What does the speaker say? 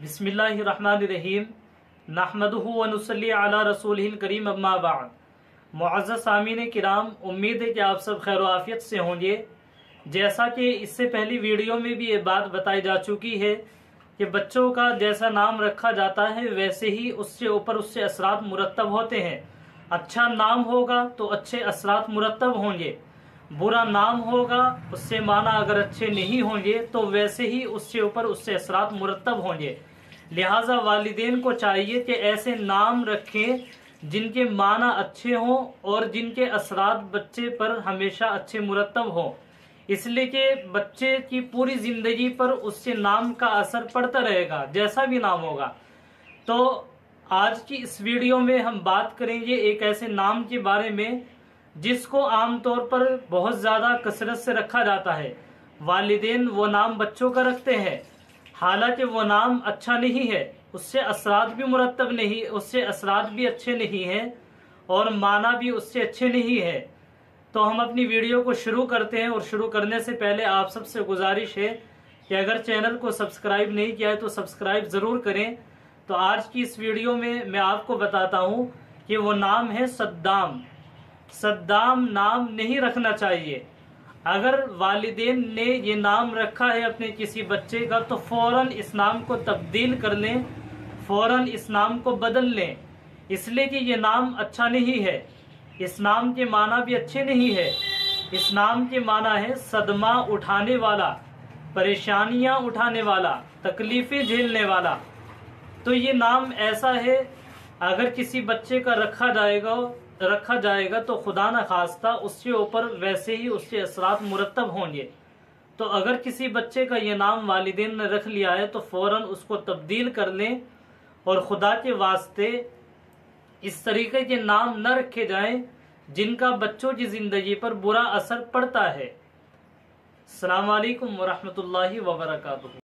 बिस्मिल्लाहिर्रहमानिर्रहीम नहमदुहु व नुसल्ली अला रसूलिहिल करीम अम्मा बाद। मुअज़्ज़ज़ सामीन किराम, उम्मीद है कि आप सब खैर व आफियत से होंगे। जैसा कि इससे पहली वीडियो में भी ये बात बताई जा चुकी है कि बच्चों का जैसा नाम रखा जाता है वैसे ही उससे ऊपर उससे असरात मुरतब होते हैं। अच्छा नाम होगा तो अच्छे असरात मुरतब होंगे, बुरा नाम होगा उससे माना अगर अच्छे नहीं होंगे तो वैसे ही उससे ऊपर उससे असरात मुरतब होंगे। लिहाजा वालिदैन को चाहिए कि ऐसे नाम रखें जिनके माना अच्छे हों और जिनके असरात बच्चे पर हमेशा अच्छे मुरतब हों, इसलिए कि बच्चे की पूरी जिंदगी पर उससे नाम का असर पड़ता रहेगा जैसा भी नाम होगा। तो आज की इस वीडियो में हम बात करेंगे एक ऐसे नाम के बारे में जिसको आमतौर पर बहुत ज्यादा कसरत से रखा जाता है। वालिदैन वो नाम बच्चों का रखते हैं, हालांकि वो नाम अच्छा नहीं है, उससे असरात भी मुरतब नहीं, उससे असरात भी अच्छे नहीं हैं और माना भी उससे अच्छे नहीं है। तो हम अपनी वीडियो को शुरू करते हैं और शुरू करने से पहले आप सबसे गुजारिश है कि अगर चैनल को सब्सक्राइब नहीं किया है तो सब्सक्राइब जरूर करें। तो आज की इस वीडियो में मैं आपको बताता हूं कि वो नाम है सद्दाम। सद्दाम नाम नहीं रखना चाहिए। अगर वालिदैन ने ये नाम रखा है अपने किसी बच्चे का तो फौरन इस नाम को तब्दील कर लें, फौरन इस नाम को बदल लें, इसलिए कि ये नाम अच्छा नहीं है। इस नाम के माना भी अच्छे नहीं है। इस नाम के माना है सदमा उठाने वाला, परेशानियां उठाने वाला, तकलीफें झेलने वाला। तो ये नाम ऐसा है, अगर किसी बच्चे का रखा जाएगा तो खुदा न खास्ता उसके ऊपर वैसे ही उसके असरात मुरतब होंगे। तो अगर किसी बच्चे का ये नाम वालिदैन ने रख लिया है तो फौरन उसको तब्दील कर लें और खुदा के वास्ते इस तरीके के नाम न रखे जाएं जिनका बच्चों की जिंदगी पर बुरा असर पड़ता है। अस्सलाम वालेकुम व रहमतुल्लाहि व बरकातुहू।